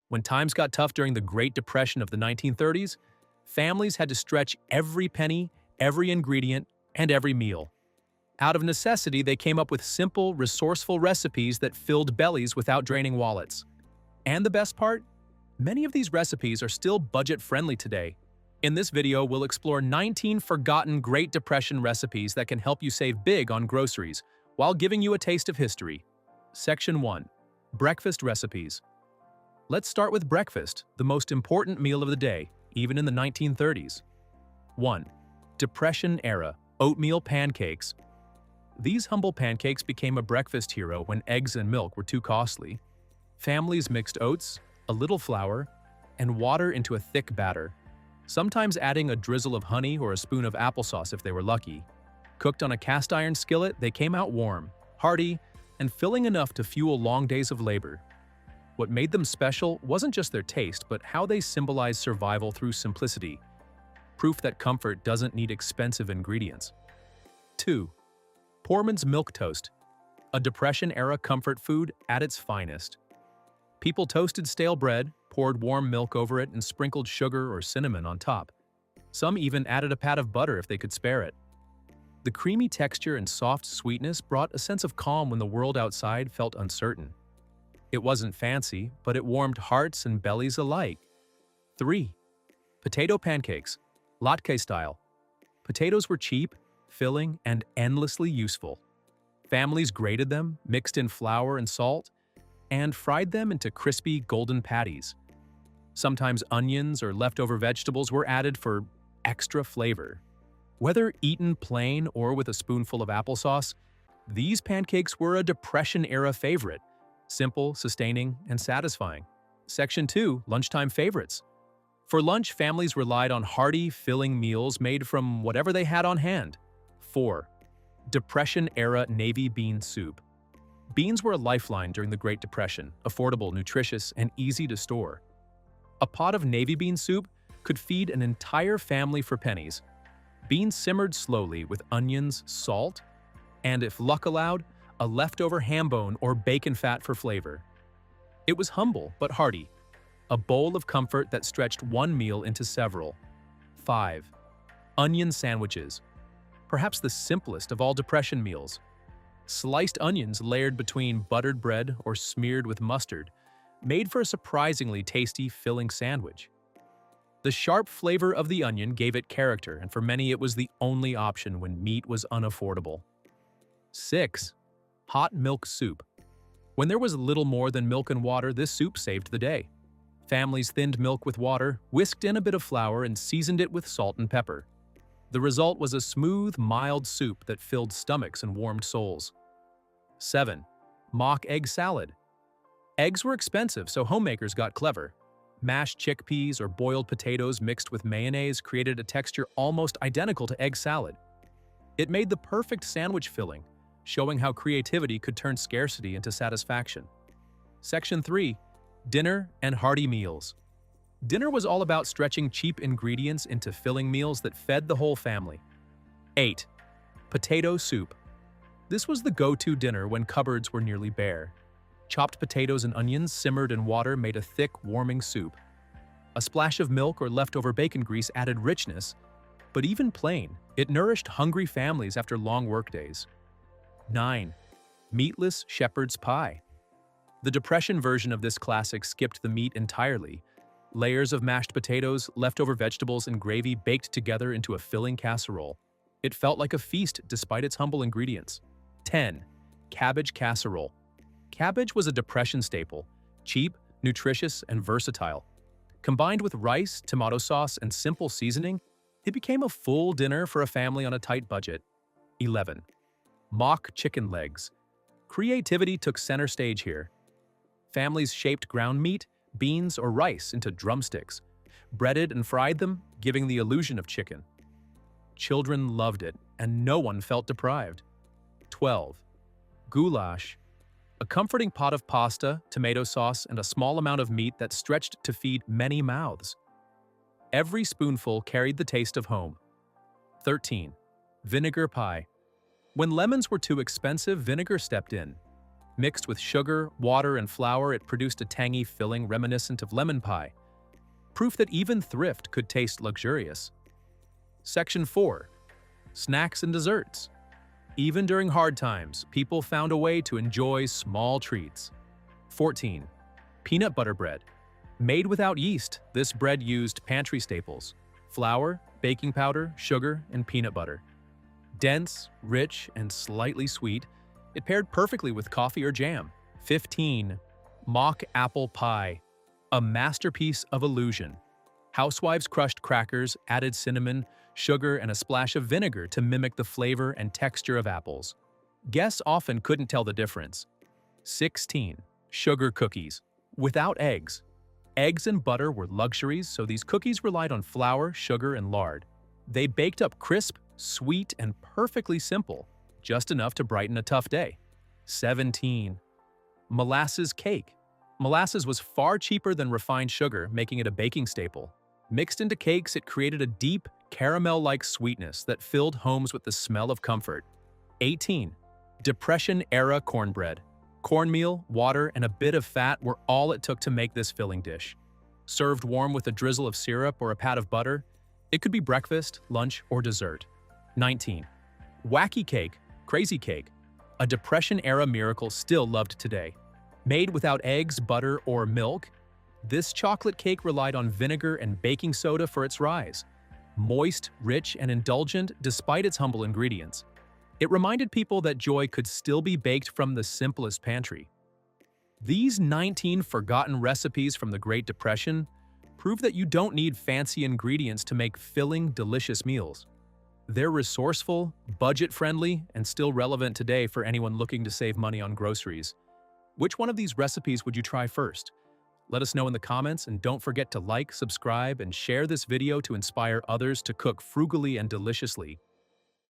When times got tough during the Great Depression of the 1930s, families had to stretch every penny, every ingredient, and every meal. Out of necessity, they came up with simple, resourceful recipes that filled bellies without draining wallets. And the best part? Many of these recipes are still budget-friendly today. In this video, we'll explore 19 forgotten Great Depression recipes that can help you save big on groceries, while giving you a taste of history. Section 1. Breakfast Recipes. Let's start with breakfast, the most important meal of the day, even in the 1930s. 1. Depression Era Oatmeal Pancakes. These humble pancakes became a breakfast hero when eggs and milk were too costly. Families mixed oats, a little flour, and water into a thick batter, sometimes adding a drizzle of honey or a spoon of applesauce if they were lucky. Cooked on a cast-iron skillet, they came out warm, hearty, and filling enough to fuel long days of labor. What made them special wasn't just their taste, but how they symbolized survival through simplicity, proof that comfort doesn't need expensive ingredients. 2. Poorman's Milk Toast, a Depression-era comfort food at its finest. People toasted stale bread, poured warm milk over it, and sprinkled sugar or cinnamon on top. Some even added a pat of butter if they could spare it. The creamy texture and soft sweetness brought a sense of calm when the world outside felt uncertain. It wasn't fancy, but it warmed hearts and bellies alike. 3. Potato Pancakes, latke style. Potatoes were cheap, filling, and endlessly useful. Families grated them, mixed in flour and salt, and fried them into crispy golden patties. Sometimes onions or leftover vegetables were added for extra flavor. Whether eaten plain or with a spoonful of applesauce, these pancakes were a Depression-era favorite, simple, sustaining, and satisfying. Section 2. Lunchtime Favorites. For lunch, families relied on hearty, filling meals made from whatever they had on hand. 4. Depression-era navy bean soup. Beans were a lifeline during the Great Depression, affordable, nutritious, and easy to store. A pot of navy bean soup could feed an entire family for pennies. Beans simmered slowly with onions, salt, and if luck allowed, a leftover ham bone or bacon fat for flavor. It was humble but hearty, a bowl of comfort that stretched one meal into several. 5. Onion sandwiches. Perhaps the simplest of all Depression meals. Sliced onions layered between buttered bread or smeared with mustard made for a surprisingly tasty, filling sandwich. The sharp flavor of the onion gave it character, and for many it was the only option when meat was unaffordable. 6. Hot milk soup. When there was little more than milk and water, this soup saved the day. Families thinned milk with water, whisked in a bit of flour, and seasoned it with salt and pepper. The result was a smooth, mild soup that filled stomachs and warmed souls. 7. Mock egg salad. Eggs were expensive, so homemakers got clever. Mashed chickpeas or boiled potatoes mixed with mayonnaise created a texture almost identical to egg salad. It made the perfect sandwich filling, showing how creativity could turn scarcity into satisfaction. Section 3. Dinner and hearty meals. Dinner was all about stretching cheap ingredients into filling meals that fed the whole family. 8. Potato soup. This was the go-to dinner when cupboards were nearly bare. Chopped potatoes and onions simmered in water made a thick, warming soup. A splash of milk or leftover bacon grease added richness, but even plain, it nourished hungry families after long workdays. 9. Meatless shepherd's pie. The Depression version of this classic skipped the meat entirely. Layers of mashed potatoes, leftover vegetables, and gravy baked together into a filling casserole. It felt like a feast despite its humble ingredients. 10. Cabbage Casserole. Cabbage was a Depression staple, cheap, nutritious, and versatile. Combined with rice, tomato sauce, and simple seasoning, it became a full dinner for a family on a tight budget. 11. Mock chicken legs. Creativity took center stage here. Families shaped ground meat, beans, or rice into drumsticks, breaded and fried them, giving the illusion of chicken. Children loved it, and no one felt deprived. 12. Goulash. A comforting pot of pasta, tomato sauce, and a small amount of meat that stretched to feed many mouths. Every spoonful carried the taste of home. 13. Vinegar pie. When lemons were too expensive, vinegar stepped in. Mixed with sugar, water, and flour, it produced a tangy filling reminiscent of lemon pie. Proof that even Thrift could taste luxurious. Section 4. Snacks and desserts. Even during hard times, people found a way to enjoy small treats. 14. Peanut butter bread. Made without yeast, this bread used pantry staples: flour, baking powder, sugar, and peanut butter. Dense, rich, and slightly sweet, it paired perfectly with coffee or jam. 15. Mock apple pie. A masterpiece of illusion. Housewives crushed crackers, added cinnamon, sugar, and a splash of vinegar to mimic the flavor and texture of apples. Guests often couldn't tell the difference. 16. Sugar cookies. Without eggs. Eggs and butter were luxuries, so these cookies relied on flour, sugar, and lard. They baked up crisp, sweet, and perfectly simple, just enough to brighten a tough day. 17. Molasses cake. Molasses was far cheaper than refined sugar, making it a baking staple. Mixed into cakes, it created a deep, caramel-like sweetness that filled homes with the smell of comfort. 18. Depression-era cornbread. Cornmeal, water, and a bit of fat were all it took to make this filling dish. Served warm with a drizzle of syrup or a pat of butter, it could be breakfast, lunch, or dessert. 19. Wacky cake, crazy cake. A Depression-era miracle still loved today. Made without eggs, butter, or milk, this chocolate cake relied on vinegar and baking soda for its rise. Moist, rich, and indulgent despite its humble ingredients. It reminded people that joy could still be baked from the simplest pantry. These 19 forgotten recipes from the Great Depression prove that you don't need fancy ingredients to make filling, delicious meals. They're resourceful, budget-friendly, and still relevant today for anyone looking to save money on groceries. Which one of these recipes would you try first? Let us know in the comments, and don't forget to like, subscribe, and share this video to inspire others to cook frugally and deliciously.